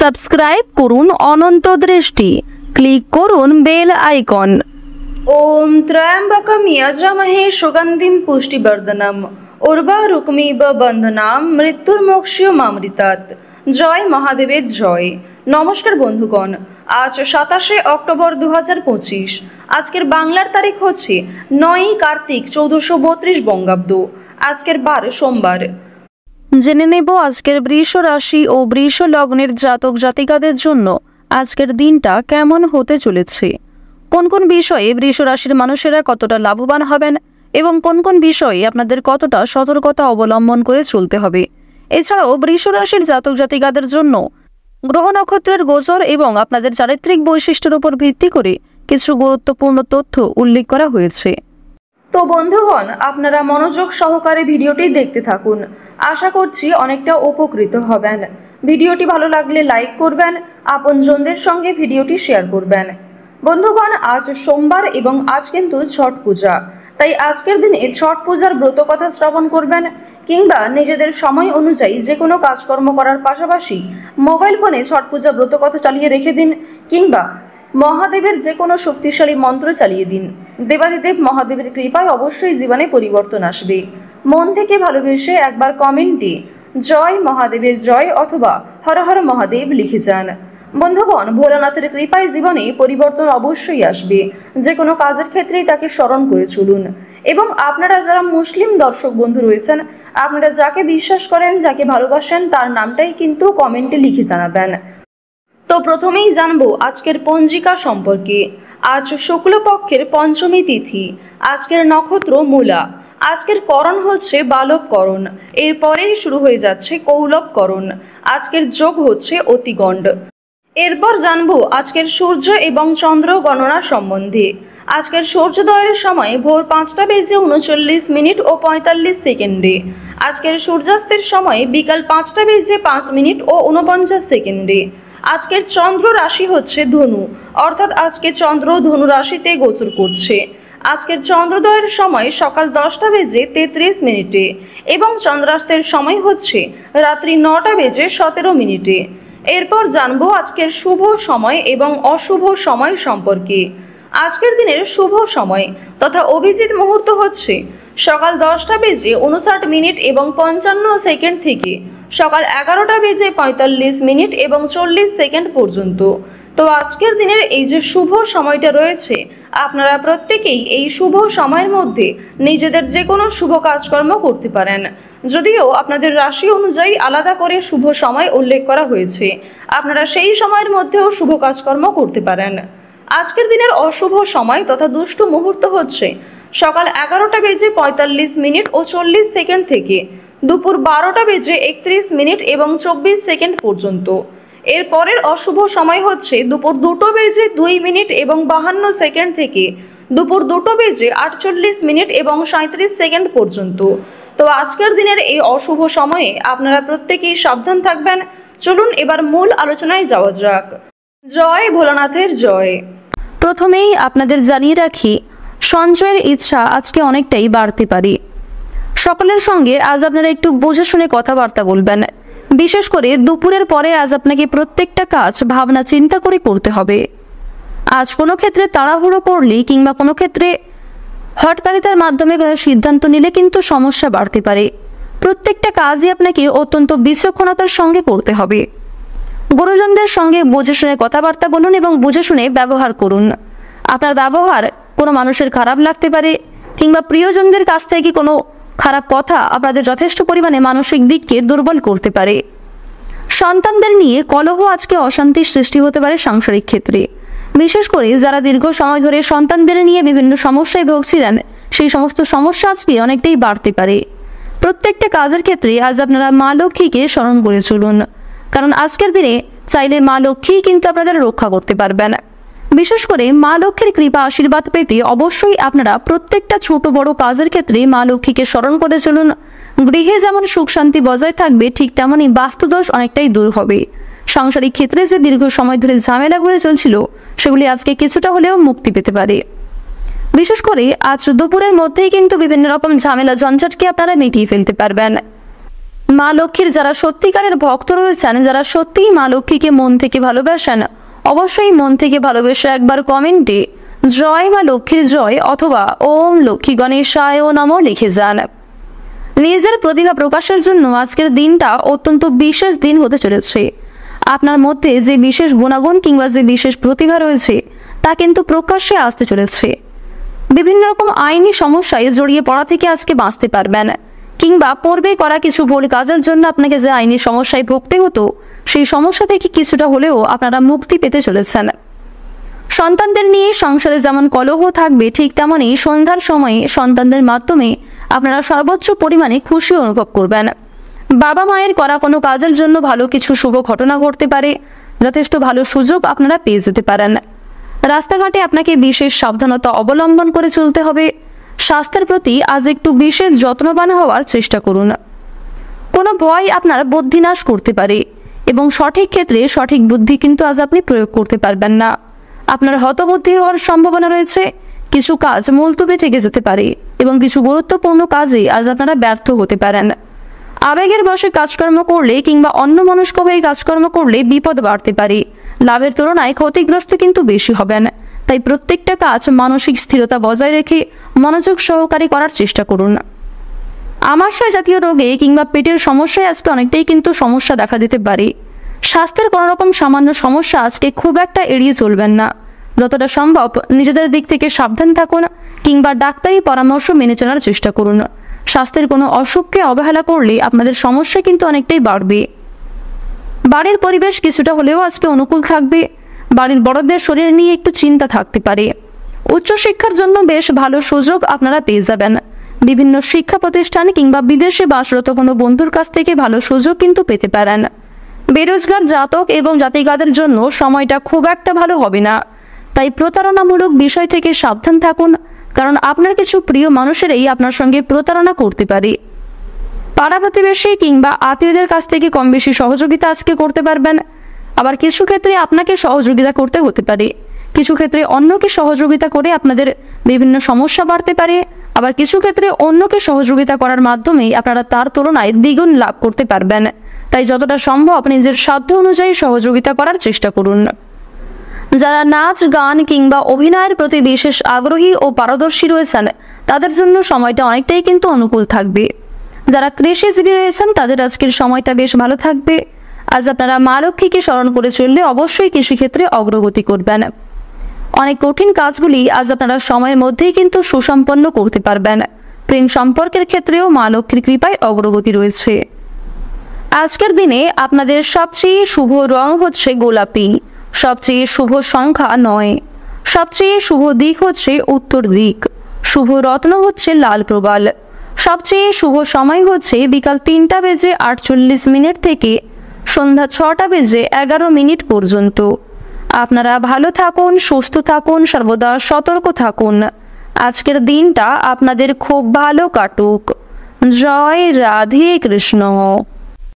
Subscribe করুন অনন্ত দৃষ্টি, click করুন বেল আইকন। ওম ত্র্যম্বকম যজামহে সুগন্ধিম পুষ্টিবর্ধনম উর্বারুকমিব বন্ধনাম মৃত্যুর্মোক্ষয়মামৃতাৎ। জয় মহাদেবের জয়। নমস্কার বন্ধুগণ, আজ 27শে অক্টোবর 2025। আজকের বাংলার তারিখ হচ্ছে 9ই কার্তিক 1432 বঙ্গাব্দ। আজকের বার সোমবার। জেনে নেব আজকের বৃষ রাশি ও বৃষ লগ্নের জাতক জাতিকাদের জন্য আজকের দিনটা কেমন হতে চলেছে, কোন কোন বিষয়ে বৃষ রাশির মানুষেরা কতটা লাভবান হবেন এবং কোন কোন বিষয়ে আপনাদের কতটা সতর্কতা অবলম্বন করে চলতে হবে। এছাড়াও বৃষ রাশির জাতক জাতিকাদের জন্য গ্রহ নক্ষত্রের গোচর এবং আপনাদের চারিত্রিক বৈশিষ্ট্যের উপর ভিত্তি করে কিছু গুরুত্বপূর্ণ তথ্য উল্লেখ করা হয়েছে। তো বন্ধুগণ, আপনারা মনোযোগ সহকারে ভিডিওটি দেখতে থাকুন। আশা করছি অনেকটা উপকৃত হবেন। ভিডিওটি ভালো লাগলে লাইক করবেন, আপনজনদের সঙ্গে ভিডিওটি শেয়ার করবেন। বন্ধুগণ, আজ সোমবার এবং আজ কিন্তু ছট পূজা, তাই আজকের দিনে ছট পূজার ব্রত কথা শ্রবণ করবেন কিংবা নিজেদের সময় অনুযায়ী যে কোনো কাজকর্ম করার পাশাপাশি মোবাইল ফোনে ছট পূজা ব্রত কথা চালিয়ে রেখে দিন কিংবা মহাদেবের যে কোনো শক্তিশালী মন্ত্র চালিয়ে দিন। দেবাদিদেব মহাদেবের কৃপায় অবশ্যই জীবনে পরিবর্তন আসবে। মন থেকে ভালোবেসে একবার কমেন্টে জয় মহাদেবের জয় অথবা হর হর মহাদেব লিখে যান। বন্ধুগণ, ভোলানাথের কৃপায় জীবনে পরিবর্তন অবশ্যই আসবে। যে কোনো কাজের ক্ষেত্রেই তাকে স্মরণ করে চলুন। এবং আপনারা যারা মুসলিম দর্শক বন্ধু রয়েছেন, আপনারা যাকে বিশ্বাস করেন, যাকে ভালোবাসেন, তার নামটাই কিন্তু কমেন্টে লিখে জানাবেন। তো প্রথমেই জানবো আজকের পঞ্জিকা সম্পর্কে। আজ শুক্লপক্ষের পঞ্চমী তিথি। আজকের নক্ষত্র মূলা। আজকের করণ হচ্ছে বালবকরণ, এরপরেই শুরু হয়ে যাচ্ছে কৌলবকরণ। আজকের যোগ হচ্ছে অতিগণ্ড। এরপর জানবো আজকের সূর্য এবং চন্দ্র গণনা সম্বন্ধে। আজকের সূর্যোদয়ের সময় ভোর 5:39 ও 45 সেকেন্ডে। আজকের সূর্যাস্তের সময় বিকাল 5:05 ও 49 সেকেন্ডে। আজকের চন্দ্র রাশি হচ্ছে ধনু, অর্থাৎ আজকে চন্দ্র ধনু রাশিতে গোচর করছে। আজকের চন্দ্রোদয়ের সময় সকাল 10:33 এবং চন্দ্রাস্তের সময় হচ্ছে রাত্রি 9:17। এরপর জানবো আজকের শুভ সময় এবং অশুভ সময় সম্পর্কে। আজকের দিনের শুভ সময় তথা অভিজিৎ মুহূর্ত হচ্ছে সকাল 10:59 এবং 55 সেকেন্ড থেকে সকাল 11:45 এবং 40 সেকেন্ড পর্যন্ত। তো আজকের দিনের এই যে শুভ সময়টা রয়েছে, আপনারা প্রত্যেকেই এই শুভ সময়ের মধ্যে নিজেদের যে কোনো শুভ কাজকর্ম করতে পারেন। যদিও আপনাদের রাশি অনুযায়ী আলাদা করে শুভ সময় উল্লেখ করা হয়েছে, আপনারা সেই সময়ের মধ্যেও শুভ কাজকর্ম করতে পারেন। আজকের দিনের অশুভ সময় তথা দুষ্ট মুহূর্ত হচ্ছে সকাল 11:45 ও 40 সেকেন্ড থেকে দুপুর 12:31 এবং 24 সেকেন্ড পর্যন্ত। এর পরের অশুভ সময় হচ্ছে দুপুর 2:02 এবং 52 সেকেন্ড থেকে দুপুর 2:48 এবং 37 সেকেন্ড পর্যন্ত। তো আজকের দিনের এই অশুভ সময়ে আপনারা প্রত্যেকেই সাবধান থাকবেন। চলুন এবার মূল আলোচনায় যাওয়া যাক। জয় ভোলানাথের জয়। প্রথমেই আপনাদের জানিয়ে রাখি, সঞ্চয়ের ইচ্ছা আজকে অনেকটাই বাড়তে পারে। সকলের সঙ্গে আজ আপনারা একটু বুঝে শুনে কথাবার্তা বলবেন। বিশেষ করে দুপুরের পরে আজ আপনাকে প্রত্যেকটা কাজ ভাবনা চিন্তা করে করতে হবে। আজ কোনো ক্ষেত্রে তাড়াহুড়ো করলে কিংবা কোনো ক্ষেত্রে হঠকারিতার মাধ্যমে কোনো সিদ্ধান্ত নিলে কিন্তু সমস্যা বাড়তে পারে। প্রত্যেকটা কাজই আপনাকে অত্যন্ত বিচক্ষণতার সঙ্গে করতে হবে। গুরুজনদের সঙ্গে বুঝে শুনে কথাবার্তা বলুন এবং বুঝে শুনে ব্যবহার করুন। আপনার ব্যবহার কোনো মানুষের খারাপ লাগতে পারে কিংবা প্রিয়জনদের কাছ থেকে কোনো খারাপ কথা আপনাদের যথেষ্ট পরিমাণে মানসিক দিককে দুর্বল করতে পারে। সন্তানদের নিয়ে কলহ আজকে অশান্তির সৃষ্টি হতে পারে সাংসারিক ক্ষেত্রে। বিশেষ করে যারা দীর্ঘ সময় ধরে সন্তানদের নিয়ে বিভিন্ন সমস্যায় ভুগছিলেন, সেই সমস্ত সমস্যা আজকে অনেকটাই বাড়তে পারে। প্রত্যেকটা কাজের ক্ষেত্রে আজ আপনারা মা লক্ষ্মীকে স্মরণ করে চলুন, কারণ আজকের দিনে চাইলে মা লক্ষ্মী কিন্তু আপনাদের রক্ষা করতে পারবেন। বিশেষ করে মা লক্ষ্মীর কৃপা আশীর্বাদ পেতে অবশ্যই আপনারা প্রত্যেকটা ছোট বড় কাজের ক্ষেত্রে মা লক্ষ্মীকে স্মরণ করে চলুন। গৃহে যেমন সুখ শান্তি বজায় থাকবে, ঠিক তেমনই বাস্তুদোষ অনেকটাই দূর হবে। সাংসারিক ক্ষেত্রে যে দীর্ঘ সময় ধরে ঝামেলাগুলো চলছিল, সেগুলি আজকে কিছুটা হলেও মুক্তি পেতে পারে। বিশেষ করে আজ দুপুরের মধ্যেই কিন্তু বিভিন্ন রকম ঝামেলা ঝঞ্ঝাটকে আপনারা মিটিয়ে ফেলতে পারবেন। মা লক্ষ্মীর যারা সত্যিকারের ভক্ত রয়েছেন, যারা সত্যিই মা লক্ষ্মীকে মন থেকে ভালোবাসেন, অবশ্যই মন থেকে ভালোবেসে একবার কমেন্টে জয় মা লক্ষ্মীর জয় অথবা ওম লক্ষ্মী গণেশায় নমঃ লিখে যান। নিজের প্রতিভা প্রকাশের জন্য আজকের দিনটা অত্যন্ত বিশেষ দিন হতে চলেছে। আপনার মধ্যে যে বিশেষ গুণাগুণ কিংবা যে বিশেষ প্রতিভা রয়েছে তা কিন্তু প্রকাশ্যে আসতে চলেছে। বিভিন্ন রকম আইনি সমস্যায় জড়িয়ে পড়া থেকে আজকে বাঁচতে পারবেন, কিংবা পূর্বে করা কিছু ভুল কাজের জন্য আপনাকে যে আইনি সমস্যায় ভুগতে হতো সেই সমস্যা থেকে কিছুটা হলেও আপনারা মুক্তি পেতে চলেছেন। সন্তানদের নিয়ে সংসারে যেমন কলহ থাকবে, ঠিক তেমনই সন্ধ্যার সময়ে সন্তানদের মাধ্যমে আপনারা সর্বোচ্চ পরিমাণে খুশি অনুভব করবেন। বাবা মায়ের করা কোনো কাজের জন্য ভালো কিছু শুভ ঘটনা ঘটতে পারে, যথেষ্ট ভালো সুযোগ আপনারা পেয়ে যেতে পারেন। রাস্তাঘাটে আপনাকে বিশেষ সাবধানতা অবলম্বন করে চলতে হবে। স্বাস্থ্যের প্রতি আজ একটু বিশেষ যত্নবান হওয়ার চেষ্টা করুন। কোনো ভয় আপনার বুদ্ধিনাশ করতে পারে এবং সঠিক ক্ষেত্রে সঠিক বুদ্ধি কিন্তু আজ আপনি প্রয়োগ করতে পারবেন না। আপনার হতবুদ্ধি হওয়ার সম্ভাবনা রয়েছে। কিছু কাজ মুলতবি থেকে যেতে পারে এবং কিছু গুরুত্বপূর্ণ কাজে আজ আপনারা ব্যর্থ হতে পারেন। আবেগের বশে কাজকর্ম করলে কিংবা অন্যমনস্ক হয়ে কাজকর্ম করলে বিপদ বাড়তে পারে। লাভের তুলনায় ক্ষতিগ্রস্ত কিন্তু বেশি হবেন। তাই প্রত্যেকটা কাজ মানসিক স্থিরতা বজায় রেখে মনোযোগ সহকারে করার চেষ্টা করুন। আমাশয় জাতীয় রোগে কিংবা পেটের সমস্যায় আজকে অনেকটাই কিন্তু সমস্যা দেখা দিতে পারে। স্বাস্থ্যের কোনো রকম সামান্য সমস্যা আজকে খুব একটা এড়িয়ে চলবেন না। যতটা সম্ভব নিজেদের দিক থেকে সাবধান থাকুন কিংবা ডাক্তারি পরামর্শ মেনে চলার চেষ্টা করুন। স্বাস্থ্যের কোনো অসুখকে অবহেলা করলে আপনাদের সমস্যা কিন্তু অনেকটাই বাড়বে। বাড়ির পরিবেশ কিছুটা হলেও আজকে অনুকূল থাকবে। বাড়ির বড়দের শরীর নিয়ে একটু চিন্তা থাকতে পারে। উচ্চশিক্ষার জন্য বেশ ভালো সুযোগ আপনারা পেয়ে যাবেন। বিভিন্ন শিক্ষা প্রতিষ্ঠান কিংবা বিদেশে বাসরত কোনো বন্ধুর কাছ থেকে ভালো সুযোগ কিন্তু পেতে পারেন। বেরোজগার জাতক এবং জাতিকাদের জন্য সময়টা খুব একটা ভালো হবে না। তাই প্রতারণামূলক বিষয় থেকে সাবধান থাকুন, কারণ আপনার কিছু প্রিয় মানুষেরাই আপনার সঙ্গে প্রতারণা করতে পারে। পাড়া প্রতিবেশী কিংবা আত্মীয়দের কাছ থেকে কম বেশি সহযোগিতা আজকে করতে পারবেন। আবার কিছু ক্ষেত্রে আপনাকে সহযোগিতা করতে হতে পারে, কিছু ক্ষেত্রে অন্যকে সহযোগিতা করে আপনাদের বিভিন্ন সমস্যা বাড়তে পারে। আবার কিছু ক্ষেত্রে অন্যকে সহযোগিতা করার মাধ্যমে আপনারা তার তুলনায় দ্বিগুণ লাভ করতে পারবেন। তাই যতটা সম্ভব নিজের সাধ্য অনুযায়ী সহযোগিতা করার চেষ্টা করুন। যারা নাচ গান কিংবা অভিনয়ের প্রতি বিশেষ আগ্রহী ও পারদর্শী রয়েছেন তাদের জন্য সময়টা অনেকটাই কিন্তু অনুকূল থাকবে। যারা কৃষিজীবী রয়েছেন তাদের আজকের সময়টা বেশ ভালো থাকবে। আজ আপনারা মা লক্ষ্মীকে স্মরণ করে চললে অবশ্যই কৃষিক্ষেত্রে অগ্রগতি করবেন। অনেক কঠিন কাজগুলি আজ আপনারা সময়ের মধ্যেই কিন্তু সুসম্পন্ন করতে পারবেন। প্রেম সম্পর্কের ক্ষেত্রেও মা লক্ষ্মীর কৃপায় অগ্রগতি রয়েছে। আজকের দিনে আপনাদের সবচেয়ে শুভ রং হচ্ছে গোলাপি, সবচেয়ে শুভ সংখ্যা 9, সবচেয়ে শুভ দিক হচ্ছে উত্তর দিক, শুভ রত্ন হচ্ছে লাল প্রবাল, সবচেয়ে শুভ সময় হচ্ছে বিকাল 3:48 থেকে সন্ধ্যা 6:11 পর্যন্ত। আপনারা ভালো থাকুন, সুস্থ থাকুন, সর্বদা সতর্ক থাকুন। আজকের দিনটা আপনাদের খুব ভালো কাটুক। জয় রাধে কৃষ্ণ।